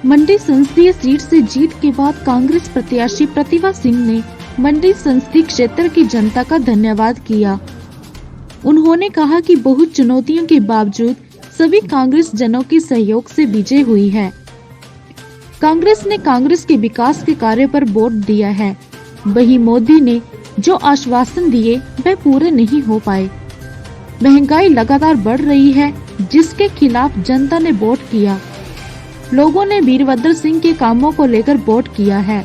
मंडी संसदीय सीट से जीत के बाद कांग्रेस प्रत्याशी प्रतिभा सिंह ने मंडी संसदीय क्षेत्र की जनता का धन्यवाद किया। उन्होंने कहा कि बहुत चुनौतियों के बावजूद सभी कांग्रेस जनों के सहयोग से विजय हुई है। कांग्रेस ने कांग्रेस के विकास के कार्य पर वोट दिया है। वहीं मोदी ने जो आश्वासन दिए वह पूरे नहीं हो पाए। महंगाई लगातार बढ़ रही है, जिसके खिलाफ जनता ने वोट किया। लोगों ने वीरभद्र सिंह के कामों को लेकर वोट किया है।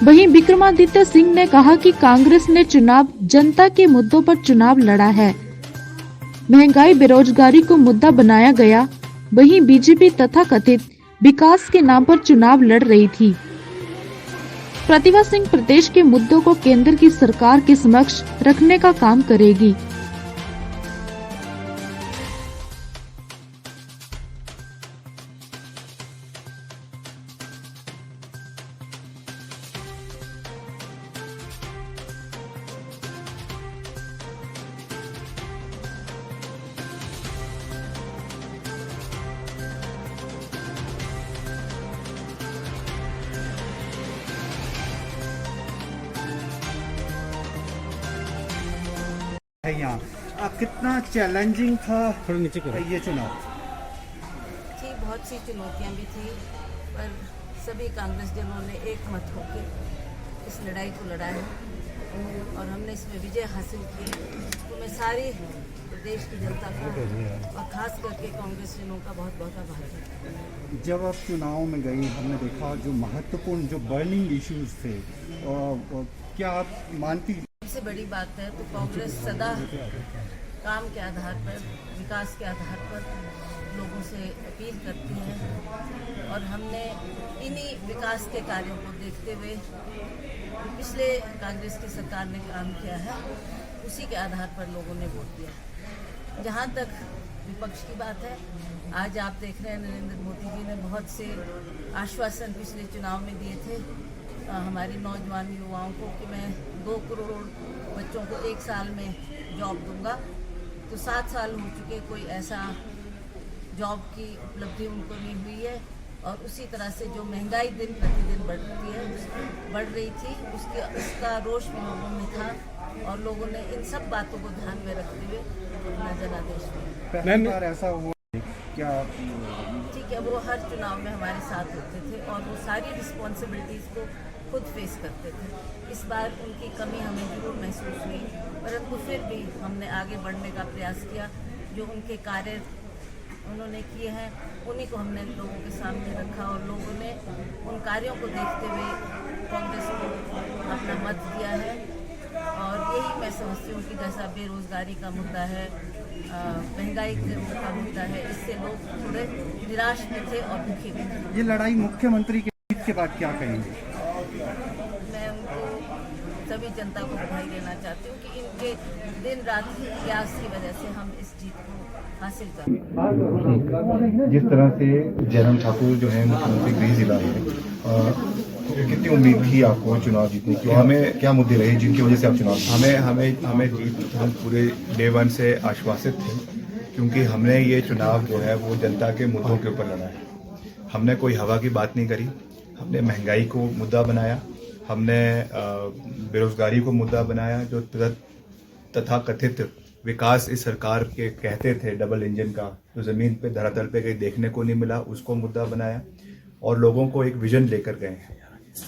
वहीं विक्रमादित्य सिंह ने कहा कि कांग्रेस ने चुनाव जनता के मुद्दों पर चुनाव लड़ा है। महंगाई, बेरोजगारी को मुद्दा बनाया गया। वहीं बीजेपी तथाकथित विकास के नाम पर चुनाव लड़ रही थी। प्रतिभा सिंह प्रदेश के मुद्दों को केंद्र की सरकार के समक्ष रखने का काम करेगी। है यहाँ कितना चैलेंजिंग था ये चुनाव? थी बहुत सी चुनौतियाँ भी थी, पर सभी कांग्रेस जनों ने एक मत होकर इस लड़ाई को लड़ा है और हमने इसमें विजय हासिल की। तो मैं सारी प्रदेश की जनता का और खास करके कांग्रेस जनों का बहुत बहुत आभार करती हूँ। जब आप चुनाव में गई, हमने देखा जो महत्वपूर्ण जो बर्निंग इश्यूज थे, क्या आप मानती? सबसे बड़ी बात है तो कांग्रेस सदा काम के आधार पर, विकास के आधार पर लोगों से अपील करती है और हमने इन्हीं विकास के कार्यों को देखते हुए जो पिछले कांग्रेस की सरकार ने काम किया है उसी के आधार पर लोगों ने वोट दिया। जहाँ तक विपक्ष की बात है, आज आप देख रहे हैं नरेंद्र मोदी जी ने बहुत से आश्वासन पिछले चुनाव में दिए थे हमारे नौजवान युवाओं को कि मैं 2 करोड़ बच्चों को 1 साल में जॉब दूंगा। तो 7 साल हो चुके, कोई ऐसा जॉब की उपलब्धि उनको नहीं हुई है और उसी तरह से जो महंगाई दिन प्रतिदिन बढ़ रही थी उसका रोष भी लोगों में था और लोगों ने इन सब बातों को ध्यान में रखते हुए अपना जनादेश दिया। पहली बार ऐसा हुआ क्या? ठीक है, वो हर चुनाव में हमारे साथ होते थे और वो सारी रिस्पॉन्सिबिलिटीज़ को खुद फेस करते थे। इस बार उनकी कमी हमें जरूर महसूस हुई, परंतु फिर भी हमने आगे बढ़ने का प्रयास किया। जो उनके कार्य उन्होंने किए हैं उन्हीं को हमने लोगों के सामने रखा और लोगों ने उन कार्यों को देखते हुए कांग्रेस को अपना मत दिया है। और यही मैं समझती हूँ कि जैसा बेरोजगारी का मुद्दा है, महंगाई का मुद्दा है, इससे लोग थोड़े निराश भी थे और दुखी भी थे। ये लड़ाई मुख्यमंत्री की जीत के बाद क्या कहेंगे? मैं उनको सभी जनता को बधाई देना चाहती हूँ कि इनके दिन रात प्रयास की वजह से हम इस जीत को हासिल कर। जिस तरह से जयराम ठाकुर जो है मुख्यमंत्री गृह जिला है, कितनी उम्मीद थी आपको चुनाव जीतने की? हमें क्या मुद्दे रहे जिनकी वजह से आप चुनाव? हमें जीत, हम पूरे डे 1 से आश्वासित थे क्योंकि हमने ये चुनाव जो है वो जनता के मुद्दों के ऊपर लड़ा है। हमने कोई हवा की बात नहीं करी। हमने महंगाई को मुद्दा बनाया, हमने बेरोजगारी को मुद्दा बनाया, जो तथाकथित विकास इस सरकार के कहते थे डबल इंजन का, जो ज़मीन पे धरातल पे कहीं देखने को नहीं मिला, उसको मुद्दा बनाया और लोगों को एक विजन लेकर गए हैं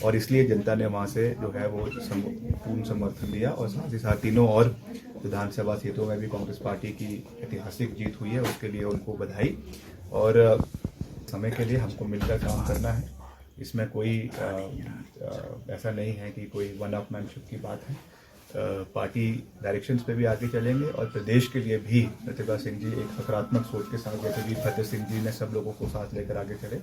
और इसलिए जनता ने वहाँ से जो है वो पूर्ण समर्थन दिया और साथ ही साथ तीनों और विधानसभा सीटों में भी कांग्रेस पार्टी की ऐतिहासिक जीत हुई है, उसके लिए उनको बधाई। और समय के लिए हमको मिलकर काम करना है, इसमें कोई ऐसा नहीं है कि कोई वन अप मैनशिप की बात है। पार्टी डायरेक्शंस पे भी आगे चलेंगे और प्रदेश के लिए भी प्रतिभा सिंह जी एक सकारात्मक सोच के साथ, जैसे वीरभद्र सिंह जी ने सब लोगों को साथ लेकर आगे चले,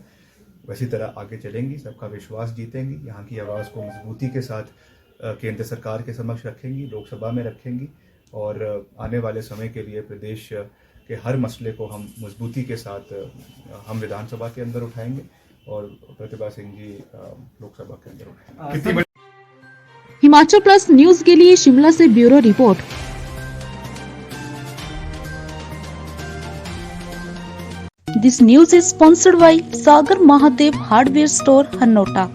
वैसी तरह आगे चलेंगी, सबका विश्वास जीतेंगी, यहाँ की आवाज़ को मजबूती के साथ केंद्र सरकार के समक्ष रखेंगी, लोकसभा में रखेंगी और आने वाले समय के लिए प्रदेश के हर मसले को हम मजबूती के साथ हम विधानसभा के अंदर उठाएंगे और प्रतिभा सिंह जी लोकसभा के अंदर उठाएंगे। हिमाचल प्लस न्यूज के लिए शिमला से bureau report. This news is sponsored by Sagar Mahadev Hardware Store, Hannota.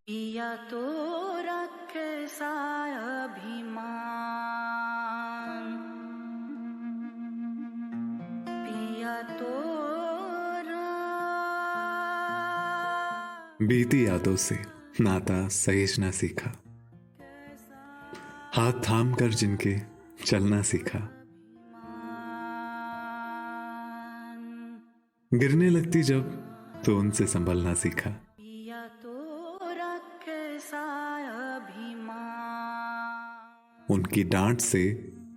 पिया तो रखे सा अभिमान, पिया तो बीती यादों से नाता सहेजना सीखा, हाथ थाम कर जिनके चलना सीखा, गिरने लगती जब तो उनसे संभलना सीखा। पिया तो रखे सा अभिमान, उनकी डांट से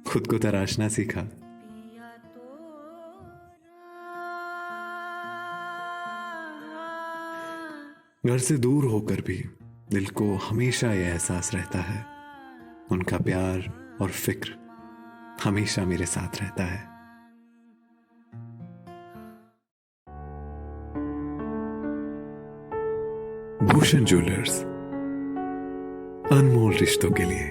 खुद को तराशना सीखा। पिया तो घर से दूर होकर भी दिल को हमेशा यह एहसास रहता है, उनका प्यार और फिक्र हमेशा मेरे साथ रहता है। भूषण ज्वेलर्स, अनमोल रिश्तों के लिए।